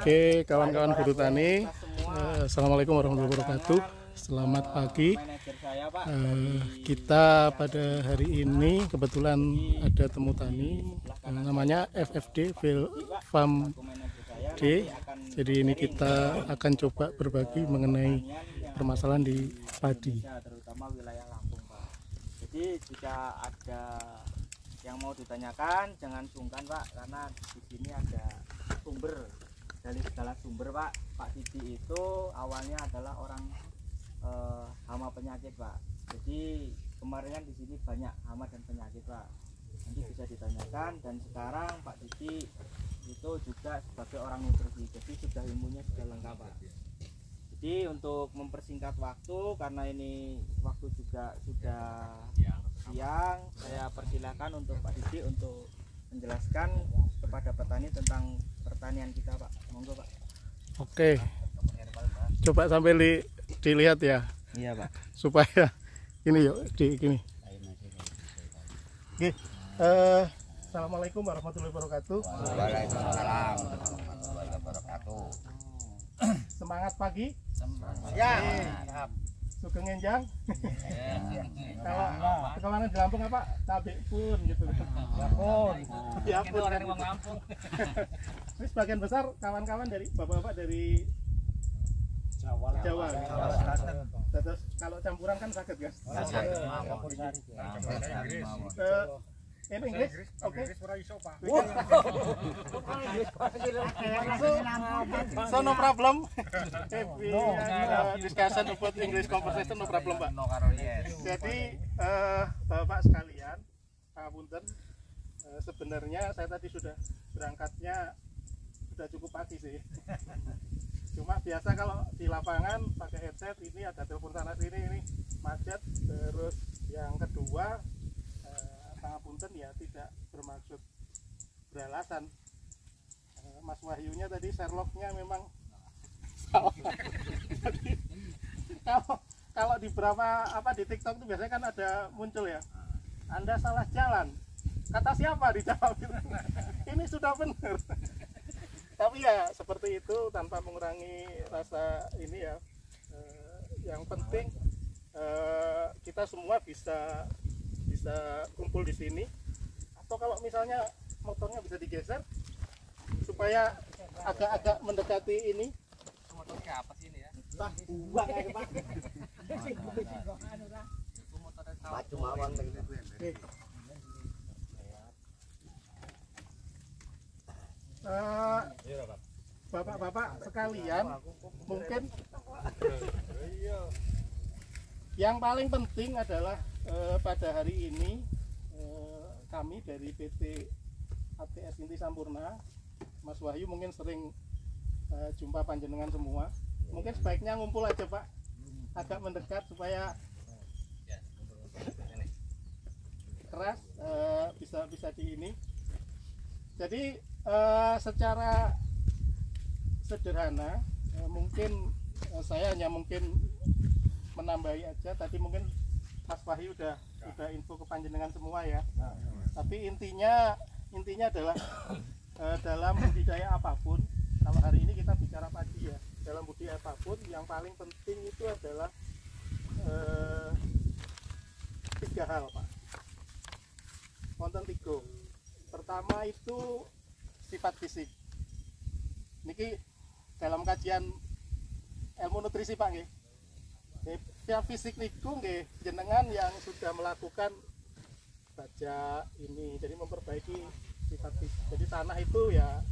Oke, kawan-kawan guru tani, assalamualaikum warahmatullahi wabarakatuh. Selamat pagi. Kita pada hari ini kebetulan ada temu tani, namanya FFD Farm D. Jadi ini kita akan coba berbagi mengenai permasalahan di padi. Terutama wilayah Lampung, Pak. Jadi jika ada yang mau ditanyakan, jangan sungkan, Pak, karena di sini ada sumber dari segala sumber, Pak. Pak Didi itu awalnya adalah orang hama penyakit, Pak. Jadi kemarin kan di sini banyak hama dan penyakit, Pak. Nanti bisa ditanyakan. Dan sekarang Pak Didi itu juga sebagai orang nutrisi, jadi sudah ilmunya sudah lengkap, Pak. Jadi untuk mempersingkat waktu, karena ini waktu juga sudah siang, saya persilahkan untuk Pak Didi untuk menjelaskan kepada petani tentang pertanian kita, Pak. Monggo, Pak. Oke, coba sampai dilihat ya. Iya, Pak. Supaya ini yuk di gini. Oke, assalamualaikum warahmatullahi wabarakatuh. Waalaikumsalam warahmatullahi wabarakatuh. Semangat pagi. Ya. Sugeng enjang. Kalau kemana di Lampung apa? Tabik pun gitu. Yapun. Yapun dari Lampung. Ini sebagian besar kawan-kawan dari bapak-bapak dari Jawa. Terus kalau campuran kan sakit, guys. In English, okay. So no problem. If we discussion about English conversation, no problem, Pak. Jadi Bapak sekalian, Punten, sebenarnya saya tadi sudah berangkatnya sudah cukup pagi sih. Cuma biasa kalau di lapangan pakai headset, ini ada telepon sana sini, ini macet. Terus yang kedua, Punten ya tidak bermaksud beralasan. Mas Wahyunya tadi Sherlocknya memang salah. Jadi kalau di beberapa di TikTok itu biasanya kan ada muncul ya, Anda salah jalan. Kata siapa dijawab gitu. Ini sudah benar. Tapi ya seperti itu, tanpa mengurangi rasa ini ya. Yang penting kita semua bisa kumpul di sini, atau kalau misalnya motornya bisa digeser supaya agak-agak mendekati ini. Motornya apa sih ini ya? Buang aja, Pak. Baju mawon Bapak-bapak sekalian, mungkin yang paling penting adalah pada hari ini kami dari PT ATS Inti Sampurna, Mas Wahyu mungkin sering jumpa panjenengan semua. Mungkin sebaiknya ngumpul aja, Pak, agak mendekat supaya keras bisa di ini. Jadi secara sederhana mungkin saya hanya mungkin menambahi aja. Tadi mungkin Mas Wahyu udah info ke panjenengan semua ya. Tapi intinya adalah dalam budidaya apapun, kalau hari ini kita bicara padi ya, dalam budidaya apapun yang paling penting itu adalah 3 hal, Pak. Konten 3. Pertama itu sifat fisik. Niki dalam kajian ilmu nutrisi, Pak, nggih. Sifat fisik niku nggih jenengan yang sudah melakukan baja ini, jadi memperbaiki sifat fisik. Jadi tanah itu ya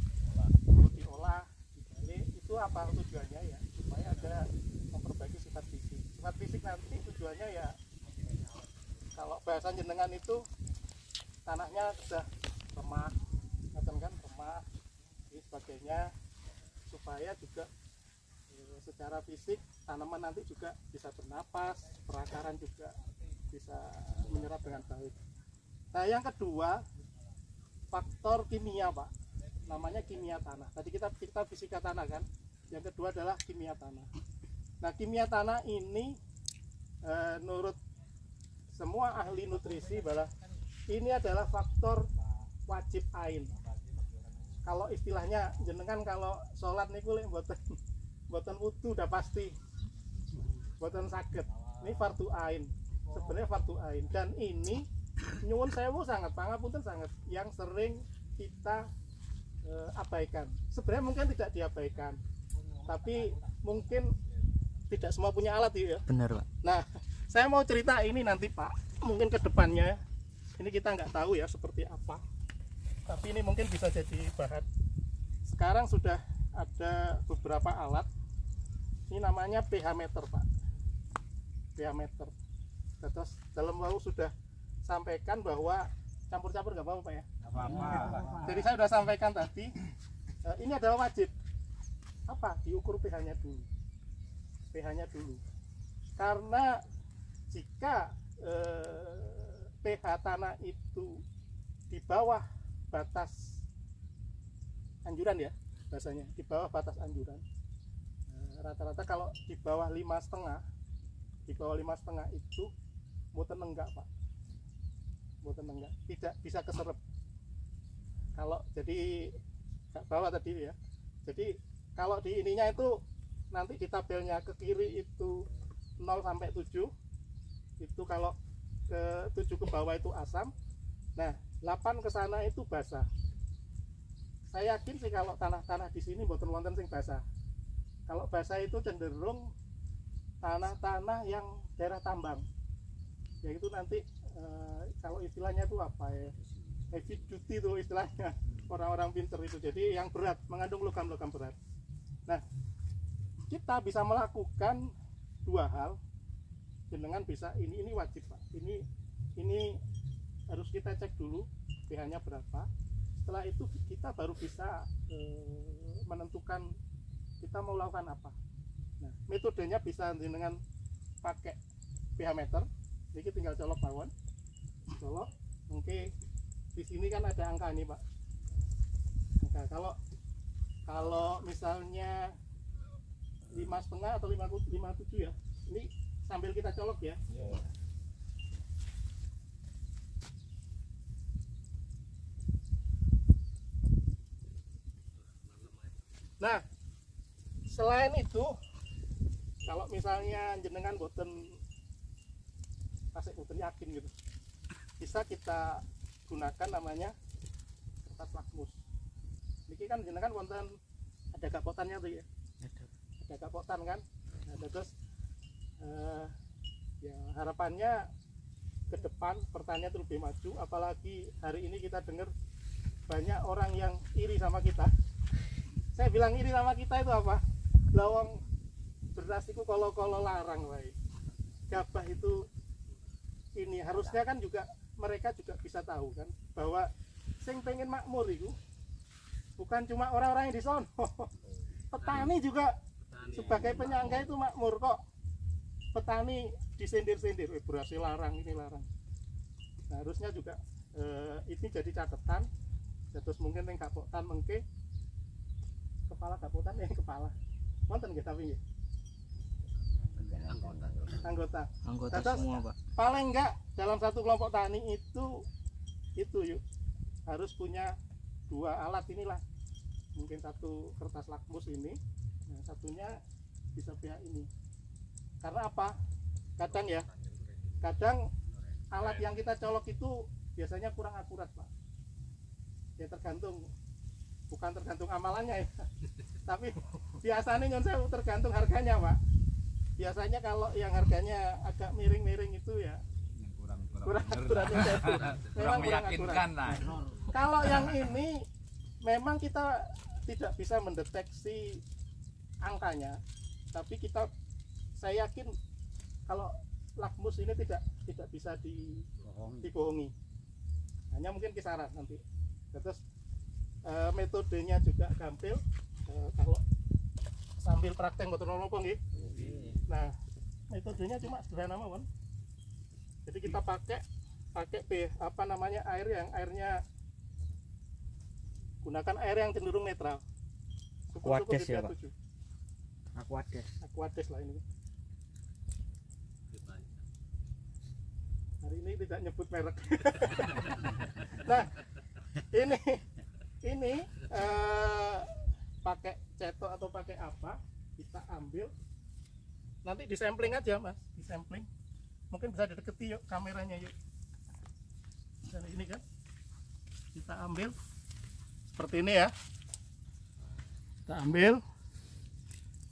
perlu diolah, digali. Itu apa tujuannya ya? Supaya ada memperbaiki sifat fisik. Sifat fisik nanti tujuannya ya, kalau bahasa jenengan itu tanahnya sudah remah, kan remah, ini sebagainya, supaya juga secara fisik tanaman nanti juga bisa bernapas, perakaran juga bisa menyerap dengan baik. Nah, yang kedua faktor kimia, Pak, namanya kimia tanah. Tadi kita fisika tanah kan, yang kedua adalah kimia tanah. Nah, kimia tanah ini menurut semua ahli nutrisi bahwa ini adalah faktor wajib ain. kalau istilahnya jenengan kalau sholat niku lek mboten wudu udah pasti mboten saged. Ini fardu ain. Sebenarnya fardu ain, dan ini nyuwun sewu sangat pangapunten sangat yang sering kita abaikan. Sebenarnya mungkin tidak diabaikan, tapi mungkin tidak semua punya alat ya. Benar Pak. Nah, saya mau cerita ini nanti Pak, mungkin ke depannya ini kita nggak tahu ya seperti apa, tapi ini mungkin bisa jadi bahan. Sekarang sudah ada beberapa alat, ini namanya pH meter Pak, pH meter. Terus dalam mau sudah sampaikan bahwa campur-campur nggak apa-apa Pak ya. Jadi saya sudah sampaikan tadi, ini adalah wajib apa, diukur pH-nya dulu, pH-nya dulu, karena jika pH tanah itu di bawah batas anjuran ya, bahasanya di bawah batas anjuran, rata-rata kalau di bawah 5,5, di bawah 5,5 itu mboten enggak Pak, mboten enggak, tidak bisa keserep. Kalau jadi nggak bawah tadi ya, jadi kalau di ininya itu nanti di tabelnya ke kiri itu 0 sampai 7, itu kalau ke 7 ke bawah itu asam, nah 8 ke sana itu basah. Saya yakin sih kalau tanah-tanah di sini mboten wonten sing basah. Kalau basah itu cenderung tanah-tanah yang daerah tambang, yaitu nanti kalau istilahnya itu apa ya, heavy duty itu istilahnya orang-orang pinter itu, jadi yang berat, mengandung logam-logam berat. Nah, kita bisa melakukan dua hal. Jenengan bisa, ini wajib Pak, ini harus kita cek dulu pH-nya berapa. Setelah itu kita baru bisa menentukan kita mau lakukan apa. Nah, metodenya bisa dengan pakai pH meter. Jadi tinggal colok bawon, colok. Oke, di sini kan ada angka ini Pak. Angka kalau misalnya 5,5 atau 5,7 ya, ini sambil kita colok ya. Nah, selain itu, kalau misalnya jenengan boten kasih boten yakin gitu, bisa kita gunakan namanya kertas lakmus. Ini kan jenengan wonten ada gapotannya tuh ya, ada gapotan kan. Nah, terus ya harapannya ke depan pertanian itu lebih maju, apalagi hari ini kita dengar banyak orang yang iri sama kita. Saya bilang iri sama kita itu apa? Lawang beras itu kalau larang wae. Gabah itu ini harusnya kan juga mereka juga bisa tahu kan bahwa sing pengen makmur itu bukan cuma orang-orang yang di sono. Petani juga sebagai penyangga itu makmur kok. Petani disindir-sindir, beras larang, ini larang. Nah, harusnya juga ini jadi catatan. Terus mungkin yang gapotan mengke kepala gapotan yang kepala. Wonten nggih tapi nggih. Anggota terus, semua Pak. Paling enggak dalam satu kelompok tani itu yuk harus punya dua alat inilah, mungkin satu kertas lakmus ini, nah satunya bisa pihak ini. Karena apa? Kadang alat yang kita colok itu biasanya kurang akurat Pak. Ya bukan tergantung amalannya ya, tapi biasanya nyon saya tergantung harganya Pak. Biasanya kalau yang harganya agak miring-miring itu ya kurang akurat, memang kurang akurat. Nah, kalau yang ini memang kita tidak bisa mendeteksi angkanya, tapi saya yakin kalau lakmus ini tidak bisa dibohongi, hanya mungkin kisaran nanti. Terus metodenya juga gampil, kalau sambil praktek motor nopo nggih. Nah, metodenya cuma sederhana mawon. Jadi kita pakai airnya gunakan air yang cenderung netral. Aquades ya Pak. Aquades lah ini. Hari ini tidak nyebut merek. Nah, ini pakai cetok atau pakai apa, kita ambil nanti disampling aja mas, disampling. Mungkin bisa dideketi yuk kameranya yuk. Dan ini kan kita ambil seperti ini ya, kita ambil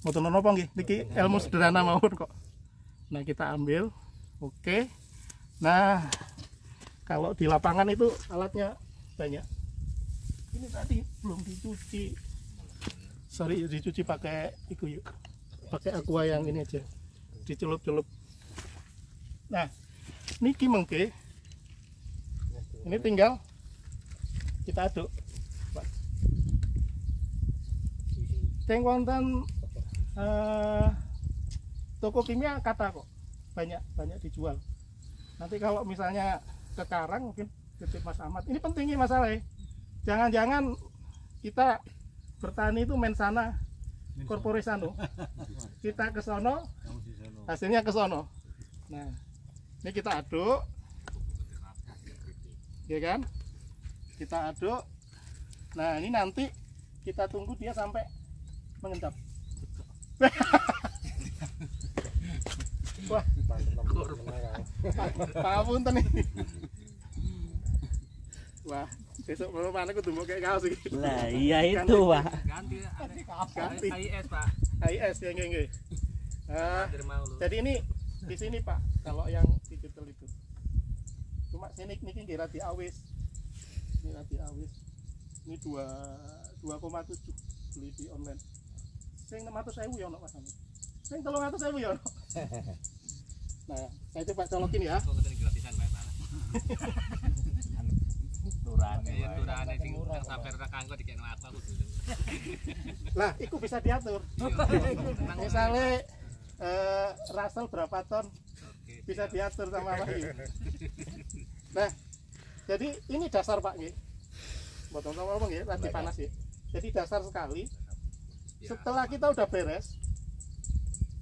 mau tenon apa nggih niki ilmu sederhana mawon kok. Nah kita ambil, oke. Nah kalau di lapangan itu alatnya banyak. Ini tadi belum dicuci, sorry dicuci pakai iku yuk, pakai aqua yang ini aja, dicelup-celup. Nah niki mengke ini tinggal kita aduk. Sing wonten toko kimia kata kok banyak dijual. Nanti kalau misalnya ke Karang mungkin titip Mas Ahmad. Ini penting masalahnya. Jangan-jangan kita bertani itu mensana korporisano. Kita ke sono, hasilnya ke sono. Nah, ini kita aduk. Ya kan? Kita aduk. Nah, ini nanti kita tunggu dia sampai mengendap. Wah, pangapunten nih. Wah, besok belum mana aku tumbuk kayak kaos sih. Lah iya itu Pak. Ganti. AIS Pak. AIS ya nggih. Jadi ini di sini Pak, kalau yang digital itu. Cuma sini niki nggih radi awis. Ini radi awis. Ini 2,7 beli di online. Sing 600.000 ya ono Mas. Sing 300.000 ya ono. Nah, saya coba colokin ya. Gratisan Pak. Turane sing sabar ra kanggo dikene aku dulu. Lah, itu bisa diatur. Misalnya Russell berapa ton bisa diatur sama Wahyu. Nah, jadi ini dasar Pak nggih. Mboten apa nggih, lagi panas ya. Jadi dasar sekali. Setelah kita udah beres,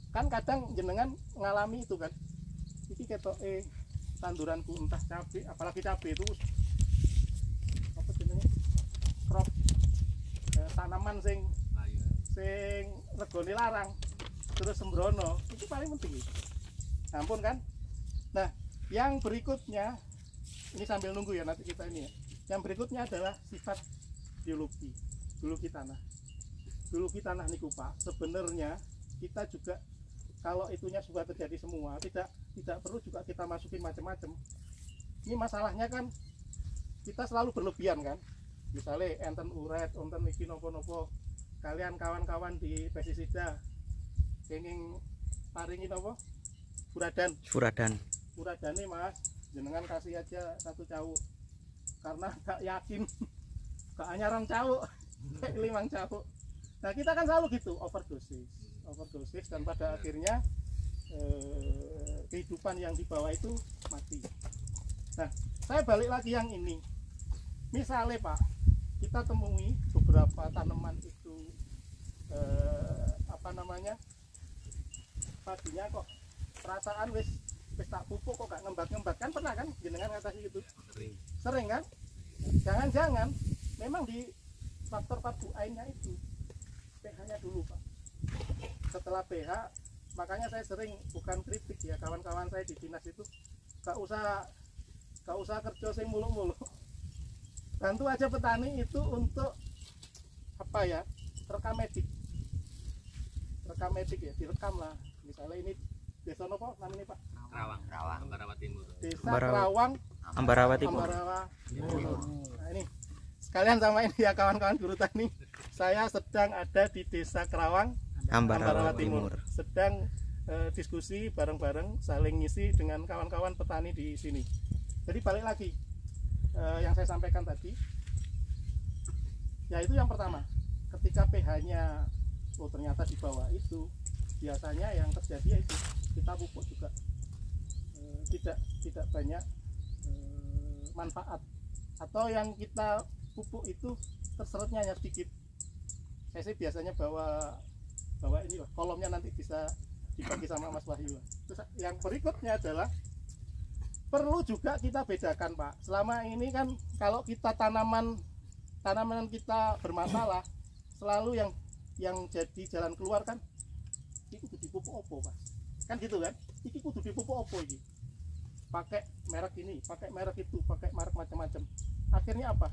kan kadang jenengan ngalami itu kan. Iki ketoke tanduranku entah cabai, apalagi cabai itu apa jenenge? Crop tanaman sing regone larang terus sembrono, itu paling penting. Ampun kan? Nah, yang berikutnya ini sambil nunggu ya nanti kita ini ya. Yang berikutnya adalah sifat biologi tanah. Biologi tanah niku Pak, sebenarnya kita juga kalau itunya sudah terjadi semua, tidak perlu juga kita masukin macam-macam. Ini masalahnya kan kita selalu berlebihan kan. Misalnya enten uret, enten iki nopo-nopo. Kalian kawan-kawan di pestisida kenging paringi nopo? Furadan nih Mas, jenengan kasih aja 1 cawuk. Karena gak yakin gak anyaran cawuk, 5 cawuk. Nah kita kan selalu gitu, overdosis dan pada akhirnya kehidupan yang di bawah itu mati. Nah saya balik lagi yang ini, misalnya Pak, kita temui beberapa tanaman itu apa namanya, padinya kok perasaan wis tak pupuk kok gak ngembat kan, pernah kan jenengan ngatasi gitu? Sering kan? Jangan-jangan memang di faktor paduainnya itu pH-nya dulu Pak. Setelah pH, makanya saya sering, bukan kritik ya, kawan-kawan saya di dinas itu gak usah kerja sing mulu-mulu. Bantu aja petani itu untuk apa ya, rekam medik ya, direkam lah. Misalnya ini desa apa namanya Pak? Rawang. Ambarawa Timur. Desa Kerawang Ambarawa Timur. Nah ini sekalian sama ini ya kawan-kawan guru tani, saya sedang ada di Desa Kerawang Ambarawa Timur. Sedang diskusi bareng-bareng, saling ngisi dengan kawan-kawan petani di sini. Jadi balik lagi yang saya sampaikan tadi, yaitu yang pertama, ketika pH-nya ternyata di bawah itu, biasanya yang terjadi itu kita pupuk juga tidak banyak manfaat, atau yang kita pupuk itu terserapnya hanya sedikit. Saya sih biasanya bawa ini lah, kolomnya nanti bisa dibagi sama Mas Wahyu. Terus yang berikutnya adalah perlu juga kita bedakan Pak. Selama ini kan kalau kita tanaman tanaman kita bermasalah, selalu yang jadi jalan keluar kan iki kudu dipupuk opo, Pak. Kan gitu kan? Iki kudu dipupuk opo iki? Pakai merek ini, pakai merek itu, pakai merek macam-macam. Akhirnya apa?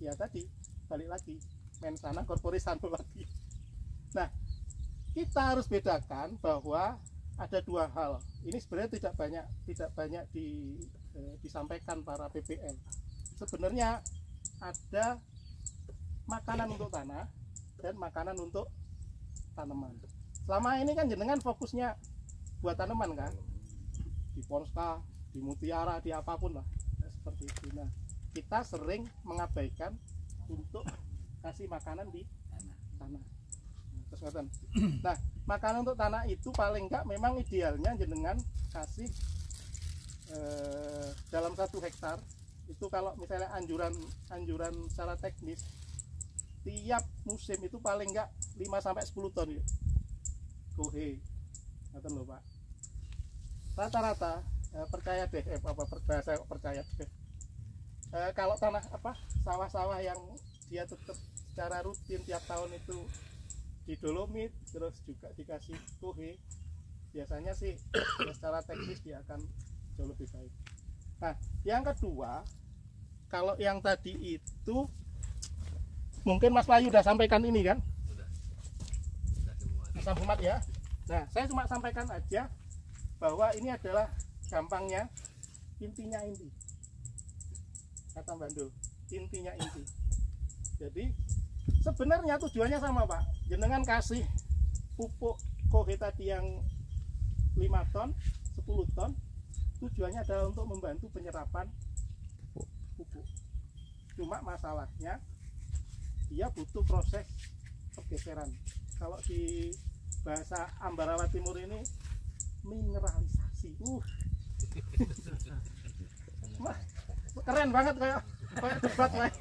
Ya tadi balik lagi main sana korporis sana lagi. Nah, kita harus bedakan bahwa ada dua hal. Ini sebenarnya tidak banyak disampaikan para PPL. Sebenarnya ada makanan untuk tanah dan makanan untuk tanaman. Selama ini kan jenengan fokusnya buat tanaman kan, di Ponska, di Mutiara, di apapun lah, seperti itu. Nah, kita sering mengabaikan untuk kasih makanan di tanah. Nah, makanan untuk tanah itu paling enggak memang idealnya jenengan kasih dalam 1 hektar itu, kalau misalnya anjuran secara teknis tiap musim itu paling enggak 5-10 ton ya. Kohe. Ngaten lho, Pak. Rata-rata percaya deh, percaya deh. Kalau tanah sawah-sawah yang dia tetap secara rutin tiap tahun itu di dolomit terus juga dikasih kohe, biasanya sih secara teknis dia akan jauh lebih baik. Nah, yang kedua, kalau yang tadi itu mungkin Mas Wahyu udah sampaikan ini kan? Mas Muhammad ya. Nah, saya cuma sampaikan aja bahwa ini adalah gampangnya intinya inti. Kata Bandul, intinya inti. Jadi sebenarnya tujuannya sama, Pak. Jenengan kasih pupuk kohe tadi yang 5 ton, 10 ton, tujuannya adalah untuk membantu penyerapan pupuk. Cuma masalahnya dia butuh proses pergeseran. Kalau di bahasa Ambarawa Timur ini mineralisasi. Keren banget kayak debat lah.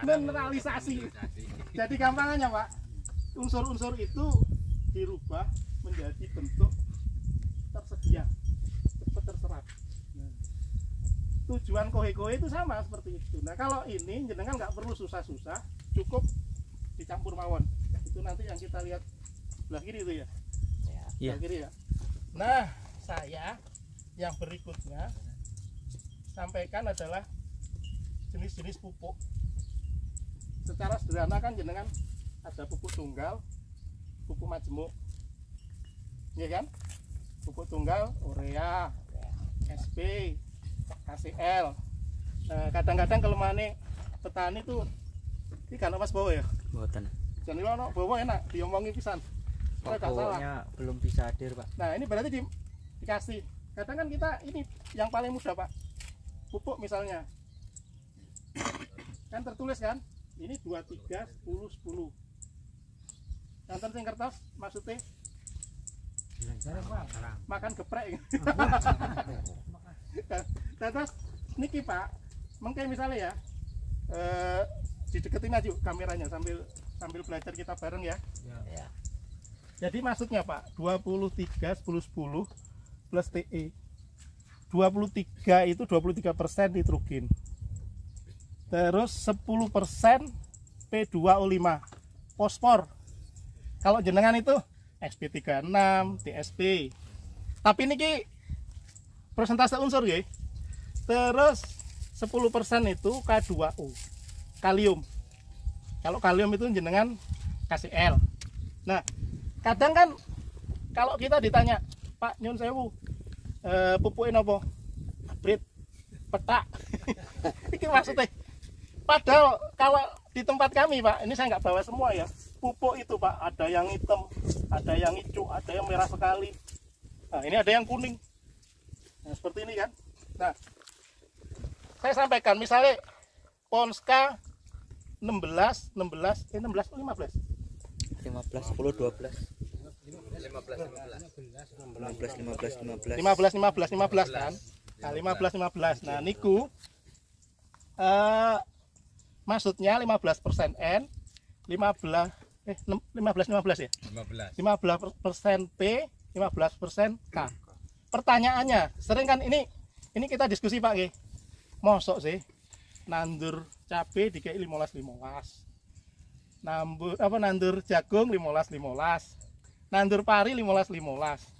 Mineralisasi. Jadi gampangannya, Pak, unsur-unsur itu dirubah menjadi bentuk tersedia, cepat terserap. Nah, tujuan kohe-kohe itu sama seperti itu. Nah, kalau ini jenengan nggak perlu susah-susah, cukup dicampur mawon. Itu nanti yang kita lihat sebelah kiri itu ya. Sebelah kiri ya. Nah, saya yang berikutnya sampaikan adalah jenis-jenis pupuk. Secara sederhana kan jenengan ada pupuk tunggal, pupuk majemuk, ya kan? Pupuk tunggal, urea, SP, KCL. Kadang-kadang kelemahannya petani tuh ini kan Mas bawa ya? Mboten. Jadi ono bawa enak, diomongi pisan. Pokoknya belum bisa hadir, Pak. Nah, ini berarti dikasih. Kadang kan kita ini yang paling mudah, Pak. Pupuk misalnya. Kan tertulis kan? Ini 23 10 10. Yang penting kertas maksudnya makan geprek. Terus niki, Pak, mungkin misalnya ya dideketin aja kameranya sambil belajar kita bareng ya. Ya. Jadi maksudnya, Pak, 23 10 10 plus TE. 23 itu 23% nitrogen. Terus 10% P2O5 fosfor. Kalau jenengan itu SP36, TSP. Tapi ini persentase unsur ya. Terus 10% itu K2O, kalium. Kalau kalium itu jenengan KCl. Nah, kadang kan kalau kita ditanya, Pak nyun sewu, pupukin apa? Abrit, petak. Ini maksudnya. Padahal kalau di tempat kami, Pak, ini saya nggak bawa semua ya. Pupuk itu, Pak, ada yang hitam, ada yang hijau, ada yang merah sekali. Nah, ini ada yang kuning. Nah, seperti ini kan. Nah, saya sampaikan misalnya Ponska 16 15 15 10 12 15 kan. Nah, 15 nah niku maksudnya 15% N 15 ya 15% P 15% K. Pertanyaannya sering kan ini kita diskusi, Pak, mosok sih nandur cabe dikei 15-15. Nandur jagung 15-15. Nandur pari 15-15.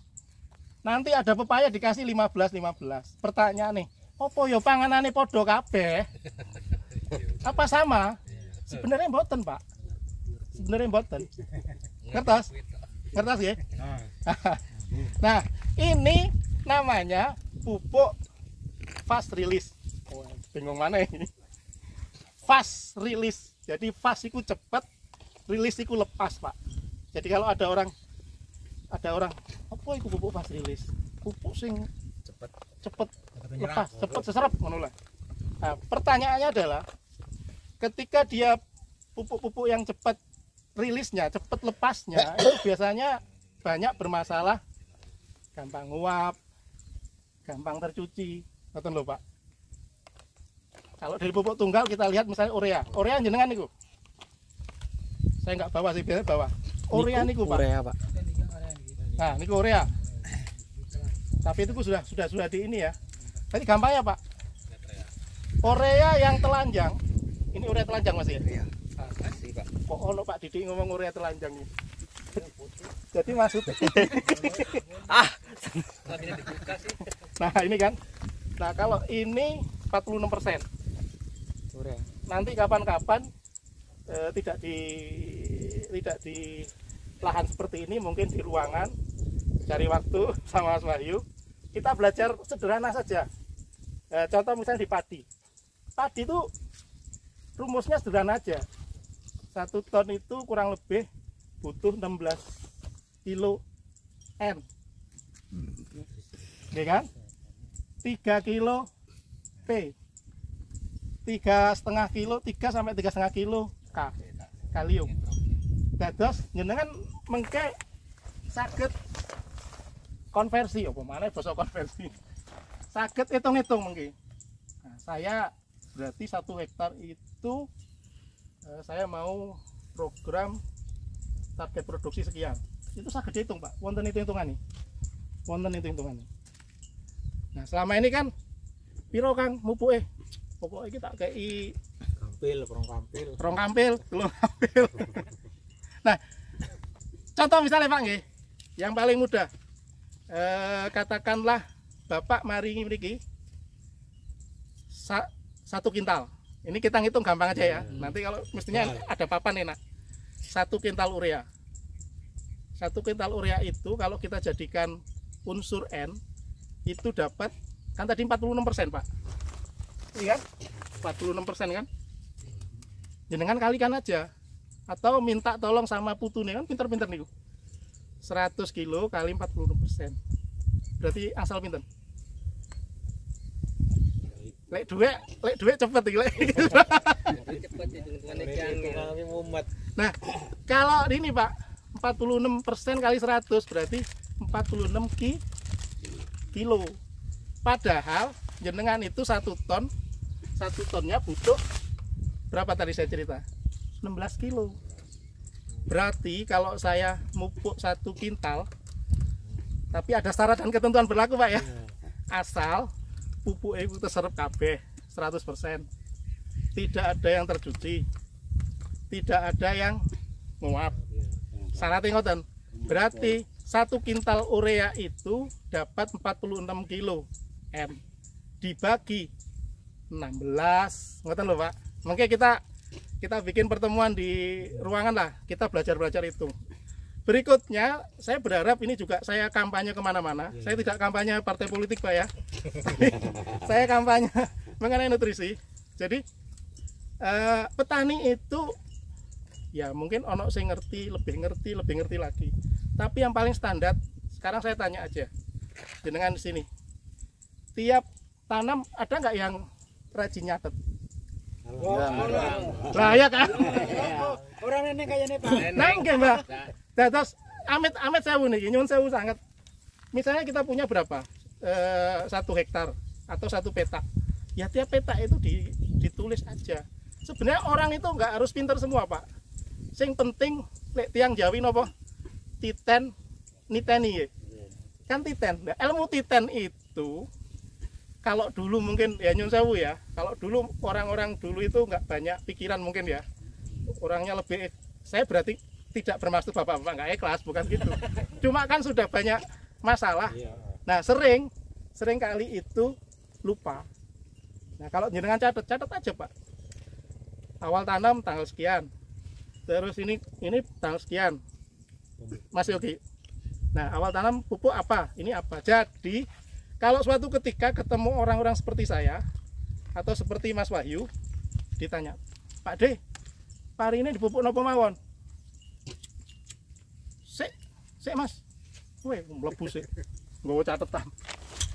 Nanti ada pepaya dikasih 15-15. Pertanyaan nih, opo yo panganane podo kabeh? Apa sama? Sebenarnya mboten, Pak. Sebenarnya mboten. Ngertos? Ngertos ya? Nah, ini namanya pupuk fast release. Oh, bingung mana ini? Fast release. Jadi fast itu cepat, release itu lepas, Pak. Jadi kalau ada orang apa itu pupuk fast release? Pupuk sing cepet lepas, cepet seserap ngono lah. Nah, pertanyaannya adalah ketika dia pupuk-pupuk yang cepat rilisnya, cepat lepasnya, itu biasanya banyak bermasalah, gampang nguap, gampang tercuci, betul lho Pak. Kalau dari pupuk tunggal kita lihat misalnya urea jenengan niku. Saya nggak bawa sih, biasanya bawa. Urea niku Pak. Urea Pak. Nah, niku urea. Tapi itu sudah di ini ya. Tadi gampang ya Pak. Urea yang telanjang. Ini urea telanjang Mas ya? Iya. Masih Pak. Kok ono Pak Didi ngomong urea telanjang ini. Jadi maksud Nah, ini kan. Nah, kalau ini 46%. Urea. Nanti kapan-kapan tidak di lahan seperti ini, mungkin di ruangan, cari waktu sama Mas Wahyu. Kita belajar sederhana saja. Contoh misalnya di padi. Padi itu rumusnya sederhana aja. 1 ton itu kurang lebih butuh 16 kilo N. Ya kan? 3 kilo P. 3,5 kilo, 3 sampai 3,5 kilo K. Kalium. Dados jenengan mengke saged konversi apa mana basa konversi. Saged hitung-hitung mengke. Nah, saya berarti 1 hektar itu saya mau program target produksi sekian. Itu saged hitung Pak. Wonten hitung-hitungan nih. Wonten hitung-hitungan. Nah, selama ini kan piro Kang mupuke? Pokoke iki tak kei rong kampil. Nah, contoh misalnya Pak nggih, yang paling mudah, katakanlah Bapak maringi mriki 1 kintal. Ini kita ngitung gampang aja ya. Nanti kalau mestinya ada papan enak. 1 kintal urea. 1 kintal urea itu kalau kita jadikan unsur N itu dapat kan tadi 46% Pak. Iya kan? 46% kan? Jenengan kalikan aja. Atau minta tolong sama putune kan pinter-pinter niku. 100 kilo kali 46%. Berarti asal pinten? Lek duit cepet iki lek. Nah, kalau ini Pak 46% kali 100 berarti 46 kilo. Padahal jenengan itu 1 ton, 1 tonnya butuh berapa tadi saya cerita? 16 kilo. Berarti kalau saya mupuk 1 kintal, tapi ada syarat dan ketentuan berlaku Pak ya. Asal pupuk itu terserap kabeh 100%. Tidak ada yang tercuci. Tidak ada yang nguap. Syaratnya ngoten. Berarti 1 kintal urea itu dapat 46 kilo N. Dibagi 16. Ngoten lho Pak. Mungkin kita bikin pertemuan di ruangan lah, kita belajar itu. Berikutnya, saya berharap ini juga saya kampanye kemana-mana. Saya tidak kampanye partai politik Pak ya. Saya kampanye mengenai nutrisi. Jadi petani itu ya mungkin ono sing ngerti, lebih ngerti lagi. Tapi yang paling standar, sekarang saya tanya aja, jenengan di sini, tiap tanam ada nggak yang rajin nyatet? Lah ya kan? Orang ini kayaknya Pak. Nah, nggih Mbak. Terus amit sewu niki, nyuwun sewu sangat. Misalnya kita punya berapa? 1 hektar atau 1 petak. Ya tiap petak itu ditulis aja. Sebenarnya orang itu nggak harus pintar semua Pak. Sing penting lek tiang Jawi napa? Titen niteni ya. Kan titen. Nah, ilmu titen itu kalau dulu mungkin ya nyun sewu ya, kalau dulu orang-orang dulu itu nggak banyak pikiran mungkin ya, orangnya lebih, saya berarti tidak bermaksud bapak-bapak nggak ikhlas, bukan gitu, cuma kan sudah banyak masalah. Nah sering kali itu lupa. Nah kalau jenengan catat aja Pak, awal tanam tanggal sekian, terus ini tanggal sekian, masih oke. Nah awal tanam pupuk apa, ini apa. Jadi kalau suatu ketika ketemu orang-orang seperti saya atau seperti Mas Wahyu, ditanya, Pak D, pari ini dipupuk nopo mawon? Sik Mas, weh mlebu sik, nggawa catetan,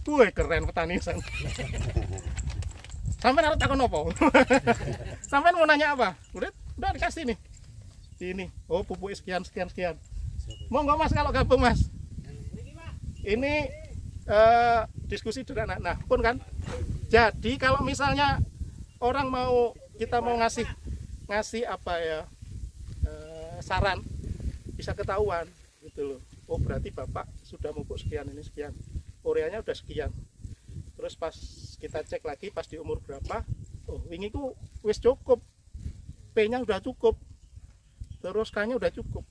weh keren petani san. Sampai harus takon nopo? Sampai mau nanya apa? Udah dikasih nih, ini, oh pupuk sekian. Monggo Mas kalau gabung Mas. Ini diskusi dengan anak. Nah pun kan, jadi kalau misalnya orang kita mau ngasih apa ya, saran, bisa ketahuan gitu loh. Oh berarti bapak sudah pupuk sekian, ini sekian, ureanya udah sekian. Terus pas kita cek lagi pas di umur berapa, oh ini ku wis cukup, P-nya udah cukup, terus K-nya udah cukup.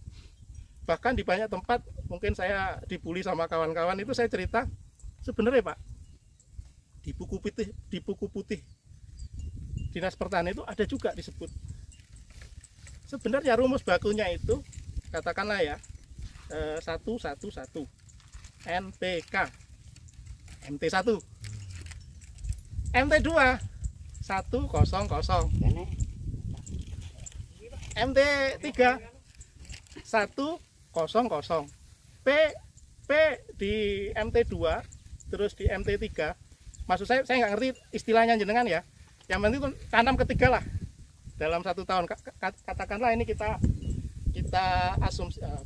Bahkan di banyak tempat mungkin saya dibully sama kawan-kawan itu, saya cerita sebenarnya Pak, di buku putih Dinas Pertanian itu ada juga disebut. Sebenarnya rumus bakunya itu katakanlah ya 111 NPK, MT1, MT2 100, MT3 100, P di MT2 terus di MT3. Maksud saya nggak ngerti istilahnya jenengan ya. Yang penting itu tanam ketiga lah dalam 1 tahun. Katakanlah ini kita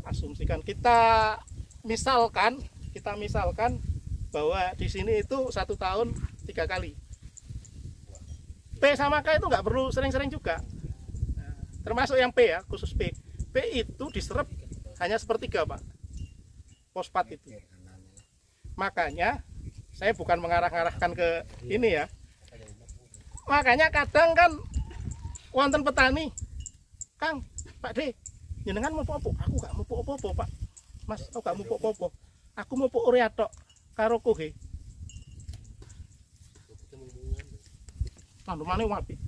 asumsikan, kita misalkan bahwa di sini itu 1 tahun 3 kali. P sama K itu nggak perlu sering-sering juga. Termasuk yang P ya, khusus P. P itu diserap hanya sepertiga Pak, fosfat itu. Makanya saya bukan mengarah-arahkan ke ini ya. Makanya kadang kan wonten petani, Kang, Pak D, jenengan mau pupuk? Aku gak mau pupuk Pak. Mas, aku gak mau pupuk. Aku mau pupuk urea tok karo kohe. Mana wapi.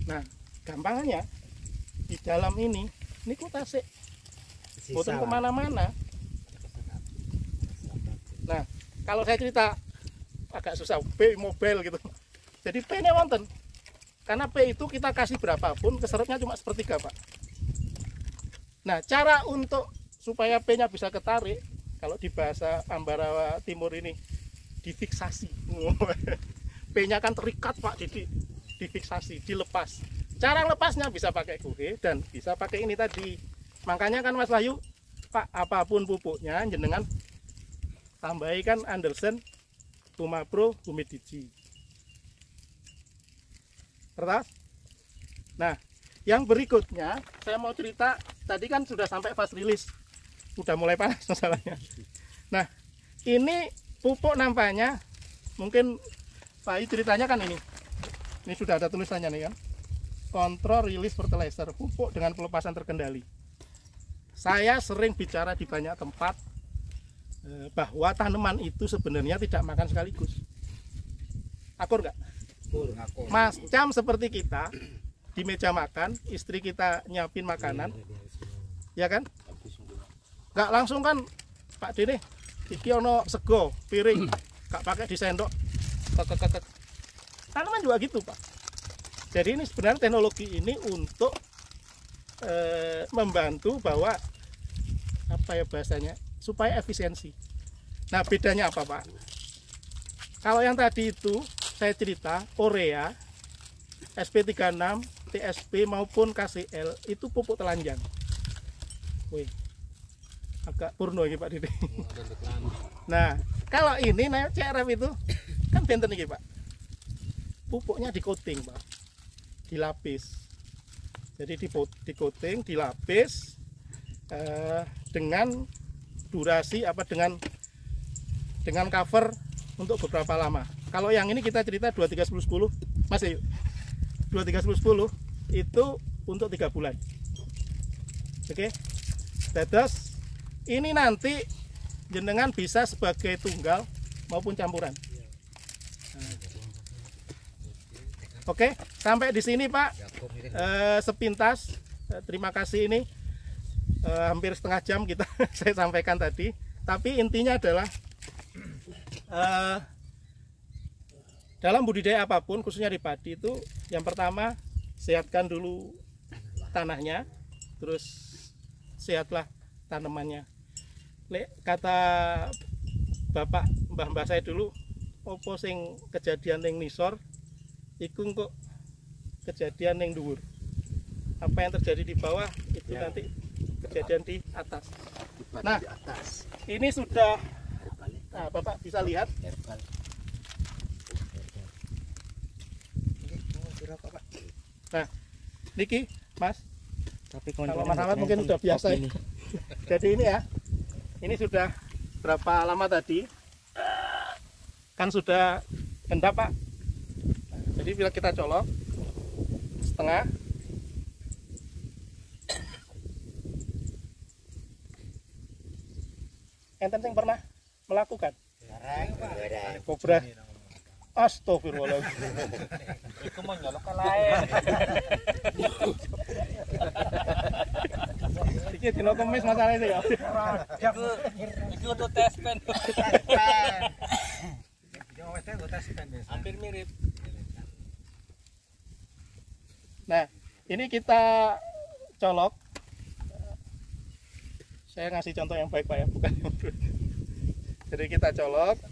Nah, gampangnya di dalam ini ku tasik, boten kemana-mana. Nah, kalau saya cerita agak susah, P mobil gitu. Jadi P-nya wonten. Karena P itu kita kasih berapapun, keserapnya cuma sepertiga Pak. Nah, cara untuk supaya P-nya bisa ketarik, kalau di bahasa Ambarawa Timur ini difiksasi. P-nya kan terikat Pak, difiksasi, dilepas. Cara lepasnya bisa pakai kohe dan bisa pakai ini tadi. Makanya kan Mas Wahyu, Pak, apapun pupuknya jenengan tambahkan Anderson, Tumapro, Humidigi. Kertas? Nah, yang berikutnya saya mau cerita, tadi kan sudah sampai fast release. Udah mulai panas masalahnya. Nah, ini pupuk nampaknya, mungkin Pak ceritanya kan ini. Ini sudah ada tulisannya nih kan. Control Release Fertilizer, pupuk dengan pelepasan terkendali. Saya sering bicara di banyak tempat bahwa tanaman itu sebenarnya tidak makan sekaligus. Akur nggak? Macam seperti kita di meja makan, istri kita nyiapin makanan, ya kan? Nggak langsung kan, Pak Dene, iki ono sego piring, nggak pakai di sendok. Tanaman juga gitu Pak. Jadi ini sebenarnya teknologi ini untuk membantu bahwa apa ya bahasanya, supaya efisiensi. Nah bedanya apa Pak? Kalau yang tadi itu saya cerita urea, SP36, TSP maupun KCL itu pupuk telanjang. Wih, agak purno ini Pak Dede. Nah kalau ini CRF itu kan benten ini Pak, pupuknya di coating Pak, dilapis. Jadi di coating, dilapis dengan durasi apa dengan cover untuk beberapa lama. Kalau yang ini kita cerita 231010 Mas Ayu. 231010 itu untuk 3 bulan. Oke. Terus ini nanti jenengan bisa sebagai tunggal maupun campuran. Oke, sampai di sini Pak. Sepintas terima kasih ini hampir setengah jam kita saya sampaikan tadi. Tapi intinya adalah dalam budidaya apapun, khususnya di padi itu, yang pertama sehatkan dulu tanahnya, terus sehatlah tanamannya. Kata bapak mbah saya dulu, opo sing kejadian ning nisor, iku kok kejadian ning dhuwur. Apa yang terjadi di bawah itu nanti kejadian di atas. Nah, ini sudah, nah, bapak bisa lihat. Nah, niki Mas, Tapi kalau Mas Ahmad mungkin sudah biasa ini. Jadi ini ya, ini sudah berapa lama tadi? Kan sudah endap Pak. Jadi bila kita colok setengah, enten sing pernah melakukan? Kobra. Astagfirullahaladzim. Itu mau nyolok ke lain. Iki dino kemis masalah itu ya. Itu untuk tes pen. Hampir mirip. Nah, ini kita colok. Saya ngasih contoh yang baik Pak ya, bukan yang buruk. Jadi kita colok.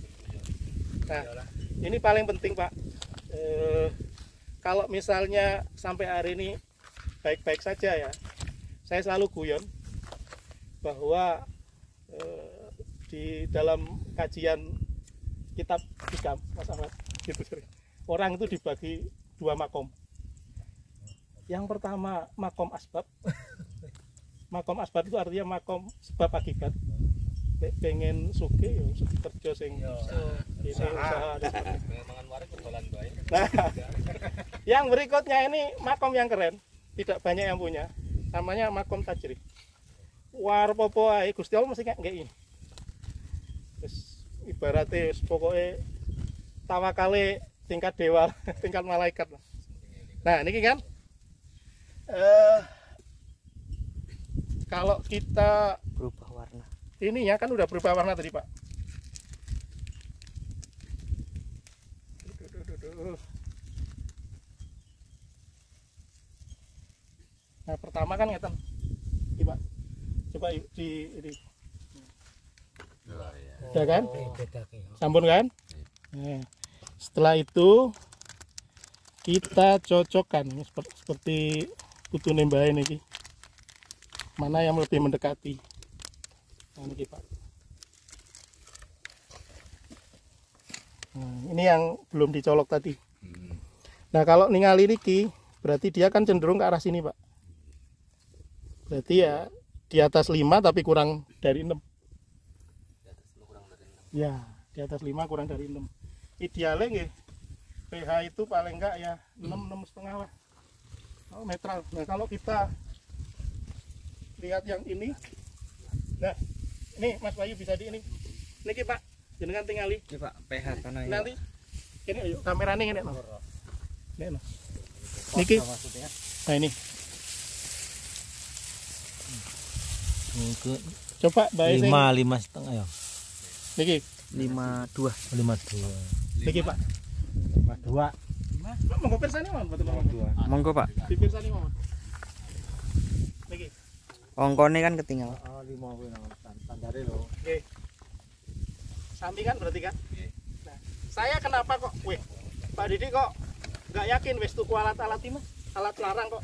Nah, ini paling penting Pak. Kalau misalnya sampai hari ini baik-baik saja ya, saya selalu guyon bahwa di dalam kajian kitab hikam Mas Ahmad, gitu, orang itu dibagi 2 makom. Yang pertama makom asbab. Makom asbab itu artinya makom sebab akibat. Pengen suge ya kerja sing ini usaha. Nah, yang berikutnya ini makom yang keren, tidak banyak yang punya, namanya makom tajrih. War popo ae Gusti Allah mesti kayak ini. Terus ibaratnya pokoknya tawakale tingkat dewa, tingkat malaikat. Nah, ini kan kalau kita berubah warna. ini ya kan udah berubah warna tadi Pak. Nah pertama kan ngeten, Pak. Coba di ini. Udah kan? Sampun kan? Nah, setelah itu kita cocokkan seperti kutu nembah ini. Mana yang lebih mendekati? Nah, ini Pak. Nah, ini yang belum dicolok tadi. Nah kalau ningali niki berarti dia kan cenderung ke arah sini Pak. Berarti ya di atas 5 tapi kurang dari 6. Ya di atas 5 kurang dari 6. Idealnya nggih pH itu paling enggak ya 6,5 lah. Oh, netral. Nah kalau kita lihat yang ini, nah ini Mas Bayu bisa di ini, niki Pak, jenengan tingali. Ini Pak pH tanah ini. Nanti ini ayo kameranya ini no. Ini no. Niki. Nah ini. Coba Bayu 5,5 ya. Niki 52. 52. Niki Pak. 52. Monggo pirsani mawon betul mawon. Monggo Pak. Dipirsani mawon. Niki. Ongkone kan ketinggalan. Oh, 5 kuwi standare lho. Oke. Sampingan berarti kan? Nah, saya kenapa kok Pak Didi kok nggak yakin wis tuku alat-alat ini, alat larang kok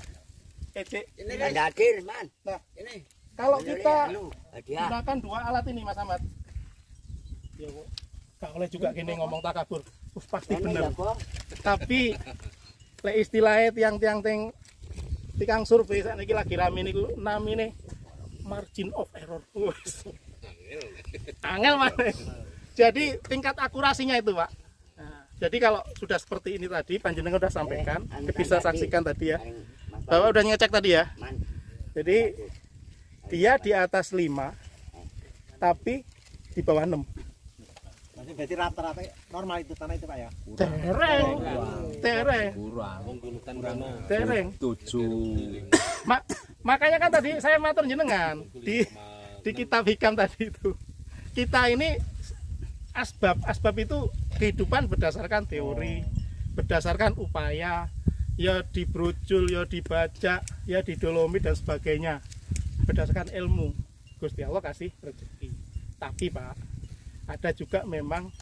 ejek. Ini kan hadir, Man. Nah, Ini kalau kita hadiah. gunakan 2 alat ini Mas Ahmad. Ya kok gak boleh juga gini ngomong takabur. Pasti bener. Tapi lek istilahnya tiang-tiang tikang survei saat ini lagi rame niku namine margin of error. Angel mana? Jadi tingkat akurasinya itu Pak. Nah, Jadi kalau sudah seperti ini tadi, panjenengan sudah sampaikan, bisa saksikan tadi ya. Bapak udah ngecek tadi ya. Jadi dia di atas 5, tapi di bawah 6. Berarti rata-rata normal itu tanah itu Pak ya? Tereng. 7. Makanya kan tadi saya matur jenengan di kitab hikam tadi itu. Kita ini asbab itu kehidupan berdasarkan teori, berdasarkan upaya, ya dibrujul, ya dibajak, ya didolomit dan sebagainya. Berdasarkan ilmu. Gusti Allah kasih rezeki. Tapi Pak, ada juga memang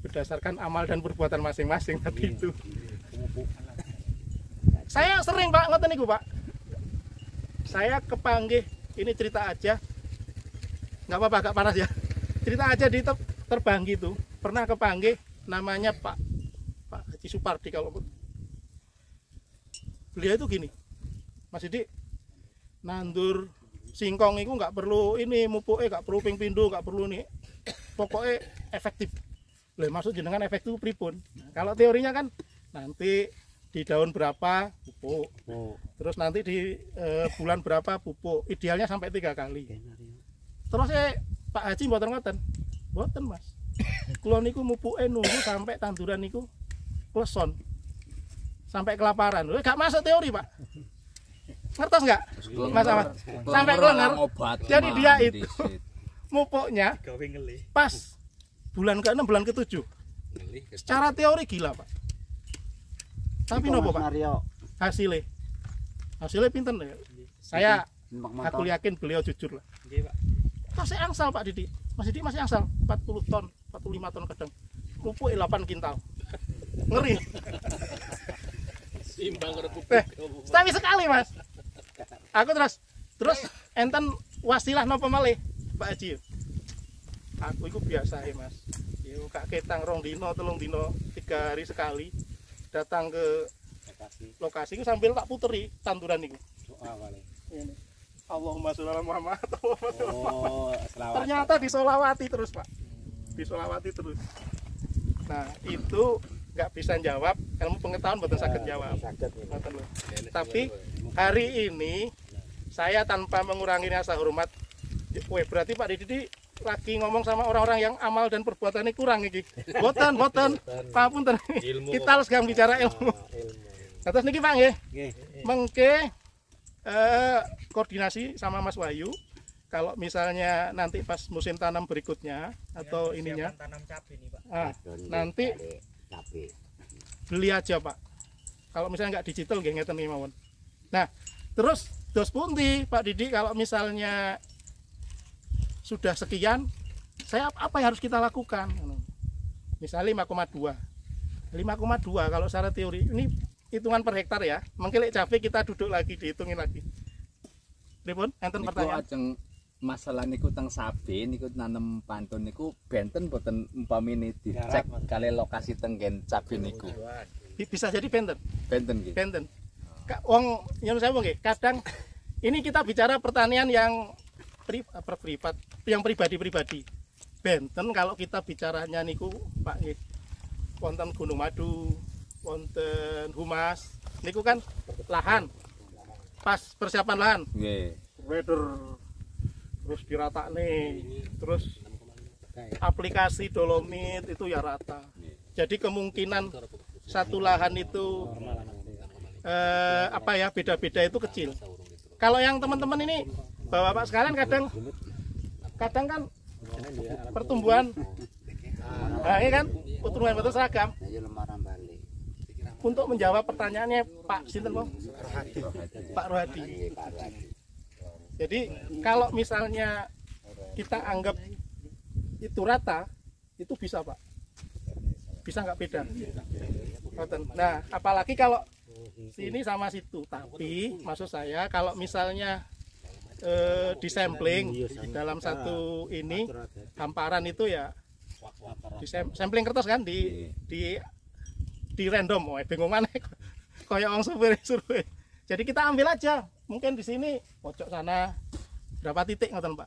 berdasarkan amal dan perbuatan masing-masing tadi itu. Saya sering Pak ngoten niku Pak. Saya kepanggih, ini cerita aja. Nggak apa-apa, agak panas ya. Cerita aja di terbang gitu. Pernah kepanggih, namanya Pak Haji Supardi kalau beliau itu gini. Mas Didi, nandur singkong itu nggak perlu ini mupuke, nggak perlu ping pindho, nggak perlu nih. Pokoknya efektif. Lah maksud jenengan efektif pripun? Kalau teorinya kan nanti di daun berapa pupuk, terus nanti di bulan berapa pupuk, idealnya sampai 3 kali. Terus Pak Haji mboten ngoten. Mboten Mas. Kula niku mupuke nunggu sampai tanduran niku kleson. Sampai kelaparan. Lho gak masuk teori, Pak. Ngertos enggak? Mas Ahmad. Sampai klenger. Jadi dia itu mupuknya pas bulan ke-6 bulan ke-7. Secara teori gila, Pak. Tapi nopo Pak? Hasilnya pinten ya? Saya aku yakin beliau jujur lah. Nggih, Pak. Masih angsal Pak Didi. Mas Didi masih angsal 40 ton, 45 ton kadang. Pupuk 8 kintal. Ngeri. Simbang pupuk. Tapi sekali Mas. Aku terus enten wasilah nopo malih Pak Haji. Aku itu biasa ya Mas. Yo kak ketang 2 dino, 3 dino, 3 hari sekali datang ke lokasi itu sambil tak puteri tanduran itu. Ini. Allahumma sholli ala Muhammad. Ternyata disolawati terus Pak. Disolawati terus. Nah itu nggak bisa jawab, ilmu pengetahuan betul sakit jawab. Tapi hari ini saya tanpa mengurangi rasa hormat, berarti Pak Didi lagi ngomong sama orang-orang yang amal dan perbuatannya kurang iki. Boten, papunten. Kita harus gang bicara ilmu. Atas niki Pak nggih. Mengke koordinasi sama Mas Wahyu. Kalau misalnya nanti pas musim tanam berikutnya atau ininya tanam cabai nih, Pak. Nanti beli aja Pak. Kalau misalnya nggak digital nggih ngeten iki mawon. Nah, terus dos pundi Pak Didi kalau misalnya sudah sekian, saya apa yang harus kita lakukan? Misalnya 5,2 kalau secara teori ini hitungan per hektar ya. Mengkilik cabai kita duduk lagi dihitungin lagi. Pripun? Enten pertanyaan. Ajeng masalah niku teng sabe niku nanem pantun niku benten boten umpamine dicek kali lokasi tenggen cabe niku. Bisa jadi benten. Benten nggih. Benten. Wong yang saya nggih, kadang ini kita bicara pertanian yang privat, yang pribadi-pribadi. Benten kalau kita bicaranya niku Pak nggih. Wonten Gunung Madu, wonten Humas, niku kan lahan. Pas persiapan lahan. Nggih. Weather terus diratakne, terus aplikasi dolomit itu ya rata. Jadi kemungkinan satu lahan itu beda-beda itu kecil. Kalau yang teman-teman ini Bapak sekalian kadang kan pertumbuhan ini kan pertumbuhan betul seragam. Untuk menjawab pertanyaannya Pak Sinten Pak Rohadi. Jadi kalau misalnya kita anggap itu rata, itu bisa Pak. Bisa nggak beda? Nah, apalagi kalau sini sama situ. Tapi maksud saya kalau misalnya di sampling di dalam satu ini hamparan itu ya di sampling kertas kan di random, bingung mana kayak orang survei. Jadi kita ambil aja, mungkin di sini pojok sana berapa titik ngoten Pak?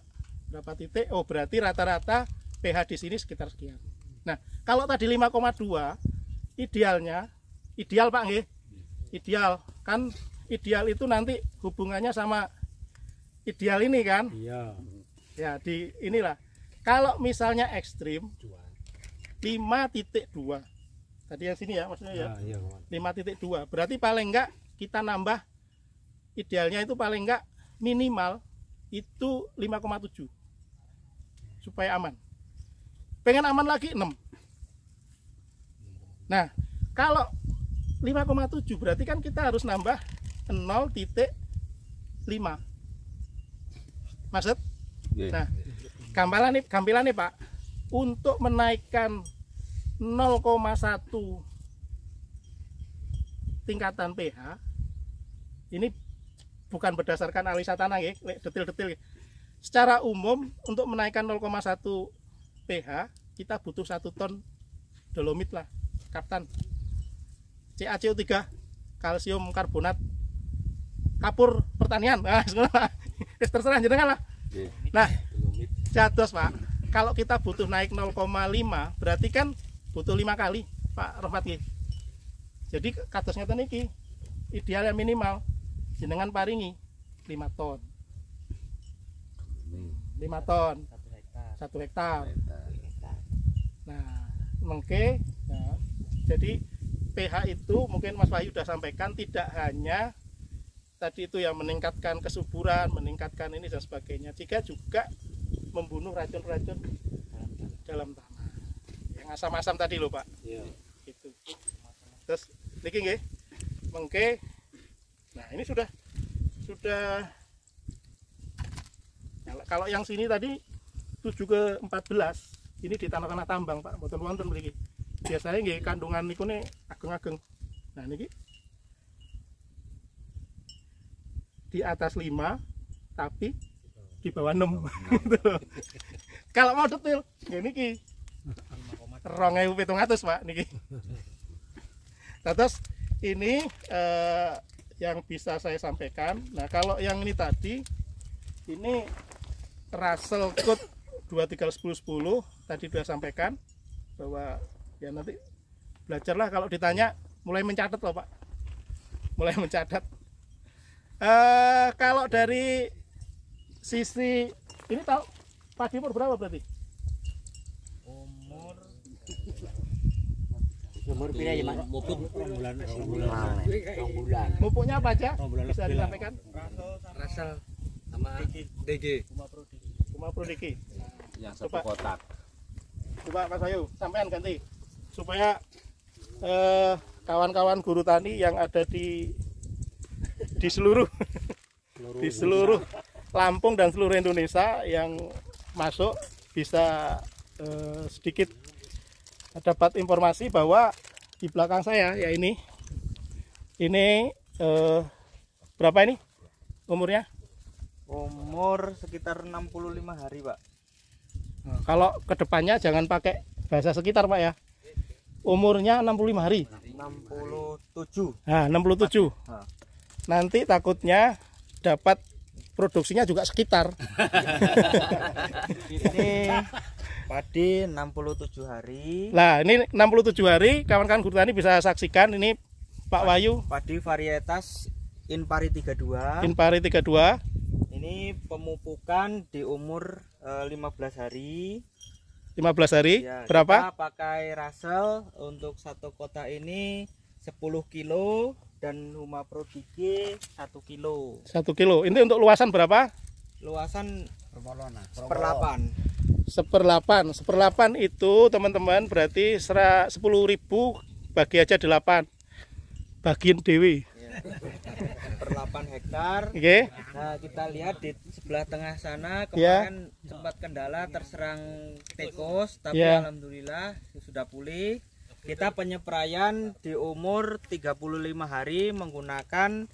Berapa titik? Oh berarti rata-rata pH di sini sekitar sekian. Nah kalau tadi 5,2 ideal Pak nggih. Ideal. Kan ideal itu nanti hubungannya sama ideal ini kan? Iya. Ya, di inilah. Kalau misalnya ekstrim 5.2. Tadi yang sini ya maksudnya ya. Iya, 5.2. Berarti paling enggak kita nambah idealnya itu paling enggak minimal itu 5,7. Supaya aman. Pengen aman lagi 6. Nah, kalau 5,7 berarti kan kita harus nambah 0.5. Maksud? Nah, gampilan nih Pak. Untuk menaikkan 0,1 tingkatan pH ini bukan berdasarkan analisa tanah ya, detil-detil. Secara umum untuk menaikkan 0,1 pH kita butuh 1 ton dolomit lah, Kaptan. CaCO3, kalsium karbonat, kapur pertanian. Nah, terserah jenengan lah. Nah, jados Pak. Kalau kita butuh naik 0,5 berarti kan butuh 5 kali Pak Rohmat nggih. Jadi kados ngeten iki idealnya minimal jenengan paringi 5 ton. 5 ton 1 hektar. Nah, mengke nah, jadi pH itu mungkin Mas Wahyu sudah sampaikan tidak hanya tadi itu yang meningkatkan kesuburan, meningkatkan ini dan sebagainya, jika juga membunuh racun-racun dalam tanah. Yang asam-asam tadi loh Pak. Iya. Gitu. Terus niki nggih. Mengke nah ini sudah kalau yang sini tadi 7/14 ini di tanah-tanah tambang Pak, mboten wonten mriki. Biasanya nggih kandungan niku ne ageng-ageng. Nah niki di atas 5 tapi di bawah 6. Kalau mau detail ya niki 2.700 Pak niki. Terus ini yang bisa saya sampaikan. Nah, kalau yang ini tadi ini Russell Code 231010 tadi sudah sampaikan bahwa ya nanti belajarlah kalau ditanya mulai mencatat loh Pak. Mulai mencatat. Kalau dari sisi ini tahu padi umur berapa berarti? Umur pira ya Mas? Mupuk 2 bulan. Mupuknya apa aja? Bisa disampaikan? Rasel sama DG. Kuma Pro DG. Yang satu kotak. Coba Mas Wahyu sampaikan ganti supaya kawan-kawan guru tani yang ada di seluruh di seluruh Lampung dan seluruh Indonesia yang masuk bisa sedikit dapat informasi bahwa di belakang saya ya ini berapa ini umurnya? Umur sekitar 65 hari Pak. Nah, kalau kedepannya jangan pakai bahasa sekitar Pak ya. Umurnya 65 hari. 67. Nah 67. Nanti takutnya dapat produksinya juga sekitar. Ini padi 67 hari. Nah ini 67 hari kawan-kawan guru tani bisa saksikan ini Pak Wahyu. Padi varietas Inpari 32. Inpari 32. Ini pemupukan di umur 15 hari. 15 hari Ya, berapa? Kita pakai Russell untuk satu kotak ini 10 kilo dan Huma Pro DG 1 kilo. 1 kilo. Ini untuk luasan berapa? Luasan seperlapan itu teman-teman berarti 10.000 bagi aja 8 bagian dewi. Per 8 hektar. Oke. Nah, kita lihat di sebelah tengah sana kemarin sempat kendala terserang tikus, tapi alhamdulillah sudah pulih. Kita penyepraian di umur 35 hari menggunakan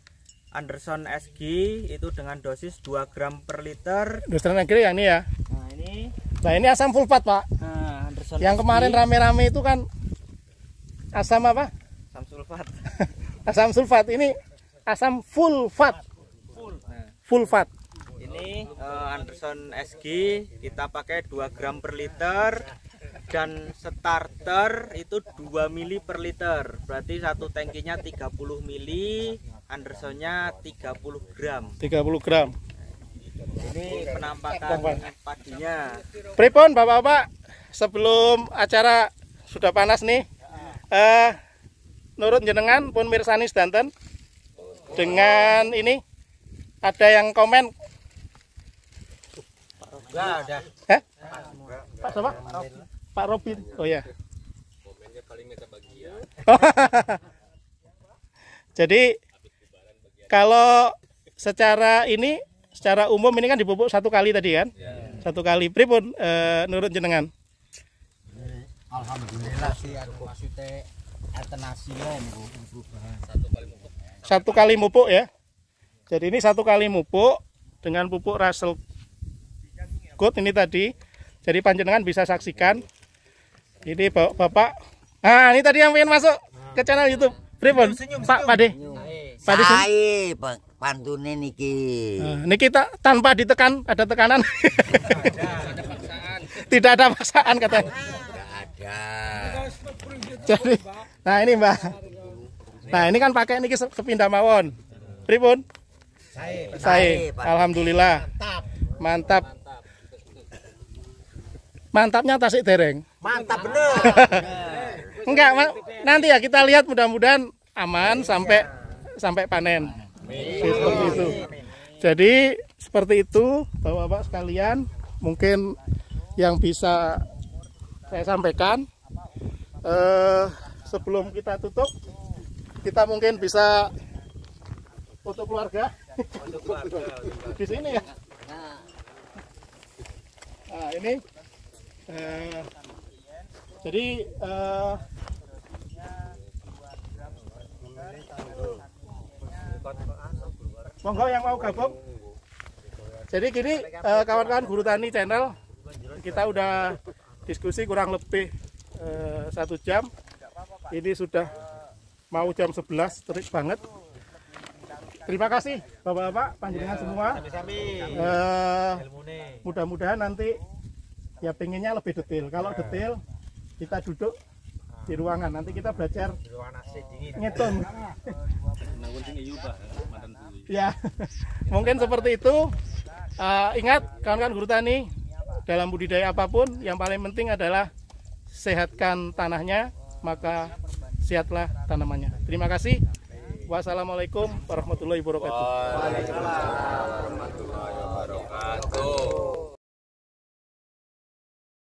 Anderson SG itu dengan dosis 2 gram per liter. Anderson SG yang ini ya. Nah ini asam sulfat Pak. Nah, Anderson yang SG. kemarin rame-rame itu kan asam apa? Asam sulfat. Asam sulfat ini asam full fat. Full fat. Ini Anderson SG kita pakai 2 gram per liter dan starter itu 2 mili per liter. Berarti satu tangkinya 30 mili, Andersonnya 30 gram. 30 gram. Ini penampakan padinya. Pripun Bapak-bapak, sebelum acara sudah panas nih, nurut jenengan pun mirsani sedanten dengan ini ada yang komen. Ada. Pak siapa? Pak Robin. Oh ya. Komennya paling meta bagian. Jadi kalau secara umum ini kan dipupuk 1 kali tadi kan? 1 kali. Pripun nurut jenengan? Alhamdulillah sih maksudnya alternasinya niku perubahan. 1 kali mupuk ya. Jadi ini 1 kali mupuk dengan pupuk Russell Good ini tadi. Jadi panjenengan bisa saksikan. Ini Bapak. Ah, ini tadi yang pengen masuk ke channel YouTube. Pripun? Pak Pade. Pade pantune niki. Niki tanpa ditekan, ada tekanan. Tidak ada paksaan katanya. Tidak ada. Jadi, nah ini Mbak. Nah ini kan pakai niki kepindah mawon. Pripun? Saya. Alhamdulillah. Mantap. Mantapnya tasik dereng. Mantap bener. Enggak, nanti ya kita lihat mudah-mudahan aman sampai panen. Seperti itu. Jadi seperti itu Bapak-bapak sekalian, mungkin yang bisa saya sampaikan. Sebelum kita tutup, kita mungkin bisa foto keluarga. Di sini ya. Nah ini. Jadi monggo yang mau gabung. Jadi gini kawan-kawan Guru Tani Channel, kita udah diskusi kurang lebih 1 jam. Ini sudah mau jam 11, terik banget. Terima kasih Bapak-bapak panjenengan semua. Mudah-mudahan nanti ya pengennya lebih detail. Kalau detail kita duduk di ruangan, nanti kita belajar ngitung. Ya, mungkin seperti itu. Ingat kawan-kawan Guru Tani, dalam budidaya apapun yang paling penting adalah sehatkan tanahnya, maka sehatlah tanamannya. Terima kasih. Wassalamualaikum warahmatullahi wabarakatuh.